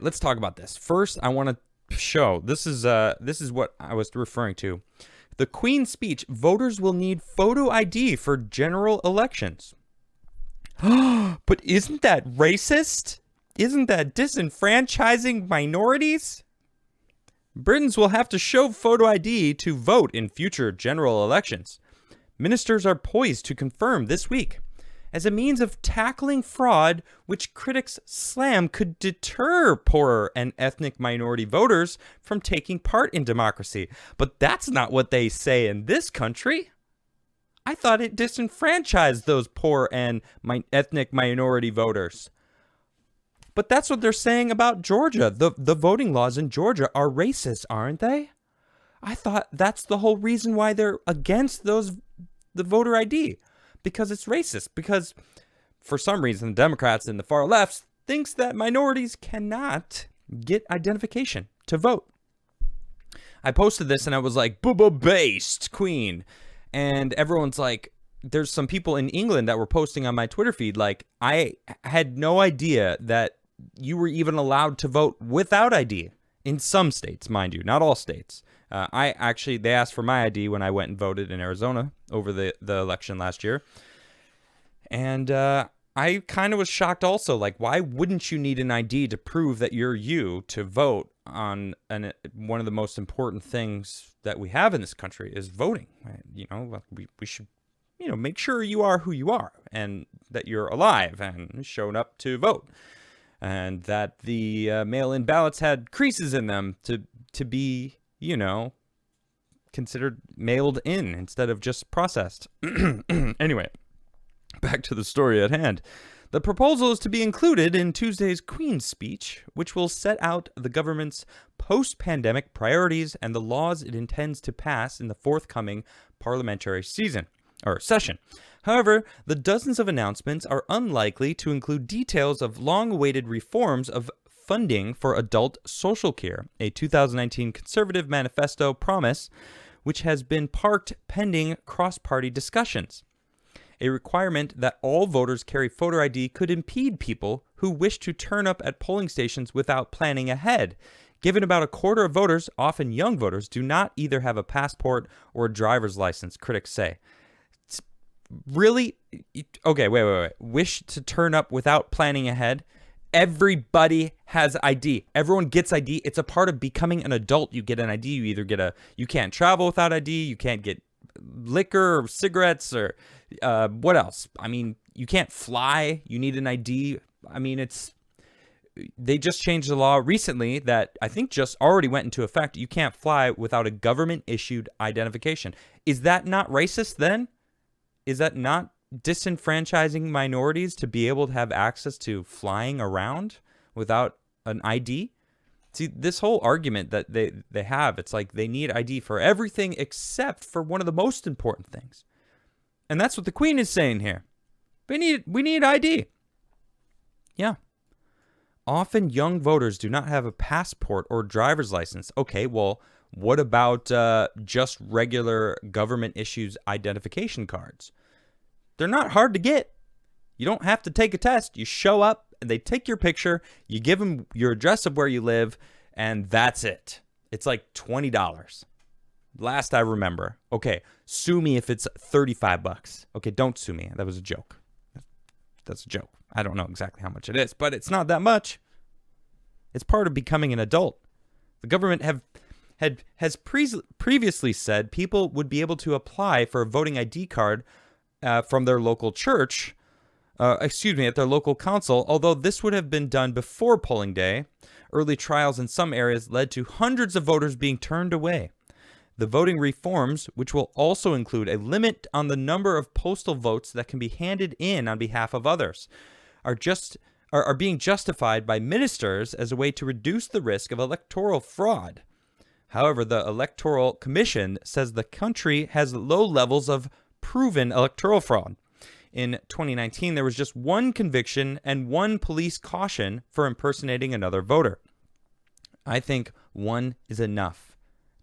Let's talk about this. First, I want to show this is what I was referring to. The Queen's speech, voters will need photo ID for general elections. But isn't that racist? Isn't that disenfranchising minorities? Britons will have to show photo ID to vote in future general elections. Ministers are poised to confirm this week as a means of tackling fraud, which critics slam could deter poorer and ethnic minority voters from taking part in democracy. But that's not what they say in this country. I thought it disenfranchised those poor and ethnic minority voters. But that's what they're saying about Georgia. The voting laws in Georgia are racist, aren't they? I thought that's the whole reason why they're against the voter ID. Because it's racist. Because for some reason, the Democrats and the far left thinks that minorities cannot get identification to vote. I posted this and I was like, booba based Queen. And everyone's like, there's some people in England that were posting on my Twitter feed like, I had no idea that you were even allowed to vote without ID in some states, mind you, not all states. They asked for my ID when I went and voted in Arizona over the election last year. And I kind of was shocked also. Like, why wouldn't you need an ID to prove that you're you to vote on one of the most important things that we have in this country is voting? You know, we should, make sure you are who you are and that you're alive and shown up to vote. And that the mail-in ballots had creases in them to be, considered mailed in instead of just processed. Anyway, back to the story at hand. The proposal is to be included in Tuesday's Queen's speech, which will set out the government's post-pandemic priorities and the laws it intends to pass in the forthcoming parliamentary session. However, the dozens of announcements are unlikely to include details of long-awaited reforms of funding for adult social care, a 2019 Conservative manifesto promise, which has been parked pending cross-party discussions. A requirement that all voters carry photo ID could impede people who wish to turn up at polling stations without planning ahead, given about a quarter of voters, often young voters, do not either have a passport or a driver's license, critics say. Really? Okay, wait. Wish to turn up without planning ahead? Everybody has ID. Everyone gets ID. It's a part of becoming an adult. You get an ID. You either you can't travel without ID. You can't get liquor or cigarettes or what else? I mean, you can't fly. You need an ID. I mean, they just changed the law recently that I think just already went into effect. You can't fly without a government-issued identification. Is that not racist then? Is that not disenfranchising minorities to be able to have access to flying around without an ID? See, this whole argument that they have, it's like they need ID for everything except for one of the most important things. And that's what the Queen is saying here. We need ID. Yeah. Often young voters do not have a passport or driver's license. Okay, well, what about just regular government issues identification cards? They're not hard to get. You don't have to take a test. You show up and they take your picture. You give them your address of where you live, and that's it. It's like $20. Last I remember. Okay, sue me if it's $35. Okay, don't sue me. That was a joke. That's a joke. I don't know exactly how much it is, but it's not that much. It's part of becoming an adult. The government has previously said people would be able to apply for a voting ID card from their local church, at their local council, although this would have been done before polling day. Early trials in some areas led to hundreds of voters being turned away. The voting reforms, which will also include a limit on the number of postal votes that can be handed in on behalf of others, are being justified by ministers as a way to reduce the risk of electoral fraud. However, the Electoral Commission says the country has low levels of proven electoral fraud. In 2019, there was just one conviction and one police caution for impersonating another voter. I think one is enough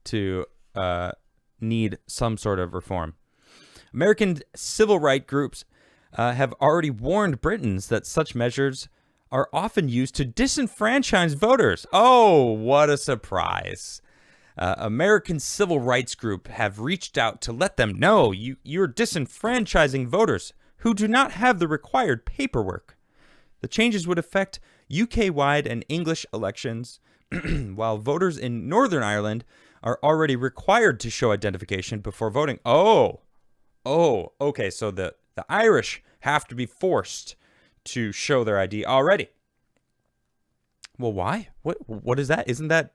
to need some sort of reform. American civil rights groups have already warned Britons that such measures are often used to disenfranchise voters. Oh, what a surprise. American Civil Rights Group have reached out to let them know you're disenfranchising voters who do not have the required paperwork. The changes would affect UK-wide and English elections, while voters in Northern Ireland are already required to show identification before voting. Oh, okay, so the Irish have to be forced to show their ID already. Well, why? What is that? Isn't that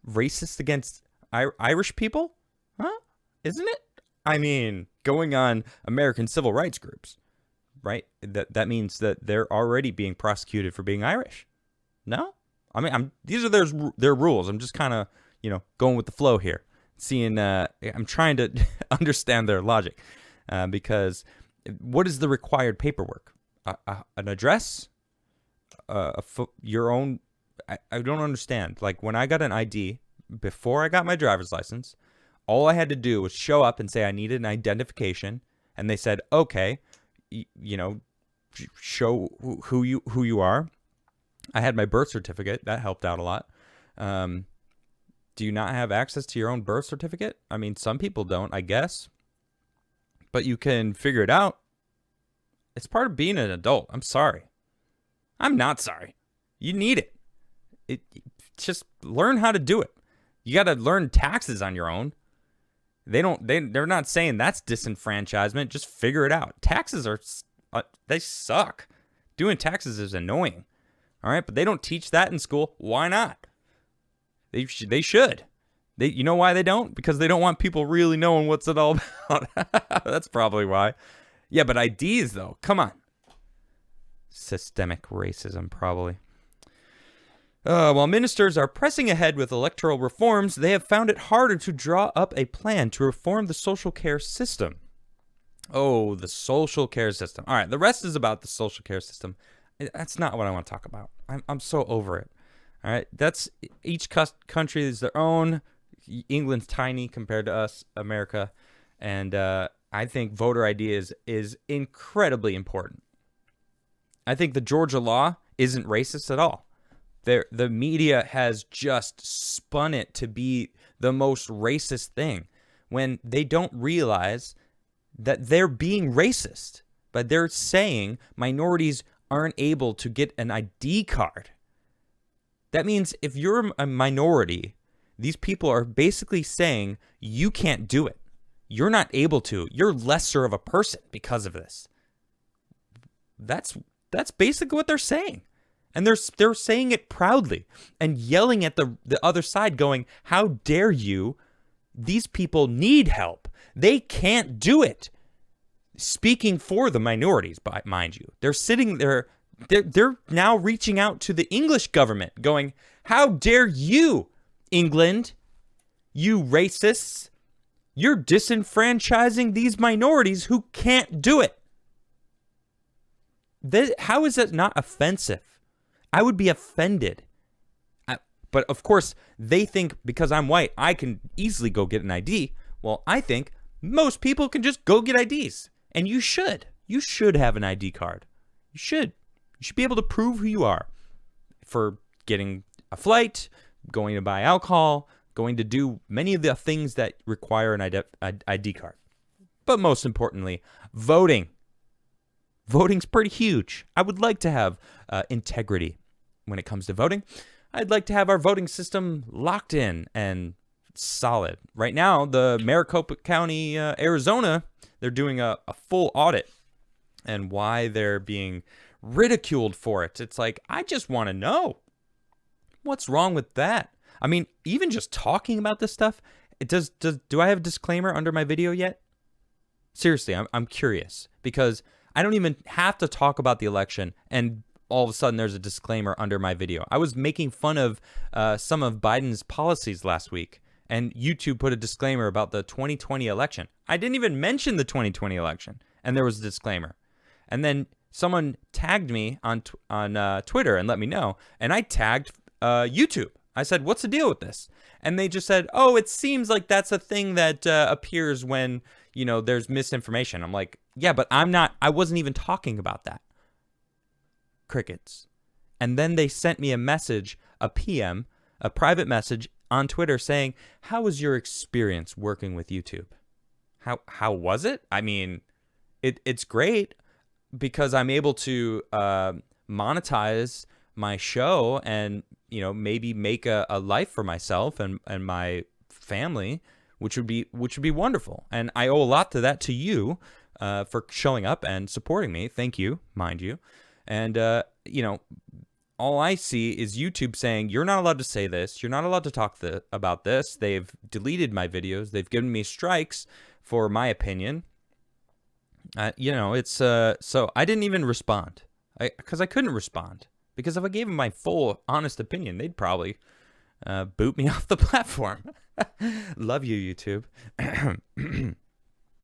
racist against Irish people? Huh? Isn't it? I mean, going on American civil rights groups, right? That means that they're already being prosecuted for being Irish. No? I mean, these are their rules. I'm just kind of, going with the flow here. I'm trying to understand their logic, because what is the required paperwork? An address? Your own? I don't understand. Like, when I got an ID before I got my driver's license, all I had to do was show up and say I needed an identification, and they said, okay, show who you are. I had my birth certificate. That helped out a lot. Do you not have access to your own birth certificate? I mean, some people don't, I guess. But you can figure it out. It's part of being an adult. I'm sorry. I'm not sorry. You need it. Just learn how to do it. You got to learn taxes on your own. They're not saying that's disenfranchisement. Just figure it out. Taxes they suck. Doing taxes is annoying. All right, but they don't teach that in school. Why not? They should. You know why they don't? Because they don't want people really knowing what's it all about. That's probably why. Yeah, but IDs though, come on. Systemic racism, probably. While ministers are pressing ahead with electoral reforms, they have found it harder to draw up a plan to reform the social care system. Oh, the social care system. All right, the rest is about the social care system. That's not what I want to talk about. I'm so over it. All right, that's each country is their own. England's tiny compared to us, America, and I think voter ID is incredibly important. I think the Georgia law isn't racist at all. The media has just spun it to be the most racist thing when they don't realize that they're being racist. But they're saying minorities aren't able to get an ID card. That means if you're a minority, these people are basically saying you can't do it. You're not able to. You're lesser of a person because of this. That's basically what they're saying. And they're saying it proudly and yelling at the other side going, how dare you? These people need help. They can't do it. Speaking for the minorities, mind you. They're sitting there. They're now reaching out to the English government going, how dare you, England? You racists. You're disenfranchising these minorities who can't do it. How is that not offensive? I would be offended. But of course, they think because I'm white, I can easily go get an ID. Well, I think most people can just go get IDs. And you should. You should have an ID card. You should. You should be able to prove who you are for getting a flight, going to buy alcohol, going to do many of the things that require an ID card. But most importantly, voting. Voting's pretty huge. I would like to have integrity when it comes to voting. I'd like to have our voting system locked in and solid. Right now, the Maricopa County, Arizona, they're doing a full audit, and why they're being ridiculed for it. It's like, I just want to know what's wrong with that. I mean, even just talking about this stuff, do I have a disclaimer under my video yet? Seriously, I'm curious, because I don't even have to talk about the election and all of a sudden there's a disclaimer under my video. I was making fun of some of Biden's policies last week, and YouTube put a disclaimer about the 2020 election. I didn't even mention the 2020 election, and there was a disclaimer. And then someone tagged me on Twitter and let me know, and I tagged YouTube. I said, what's the deal with this? And they just said, oh, it seems like that's a thing that appears when, there's misinformation. I'm like, yeah, but I wasn't even talking about that. Crickets. And then they sent me a message, a PM, a private message on Twitter saying, "How was your experience working with YouTube?" How was it? I mean, it's great because I'm able to monetize my show and, you know, maybe make a life for myself and my family, which would be wonderful. And I owe a lot to that to you for showing up and supporting me. Thank you, mind you. And you know, all I see is YouTube saying, you're not allowed to say this. You're not allowed to talk about this. They've deleted my videos. They've given me strikes for my opinion. You know, it's so I didn't even respond because I couldn't respond, because if I gave them my full honest opinion, they'd probably boot me off the platform. Love you, YouTube.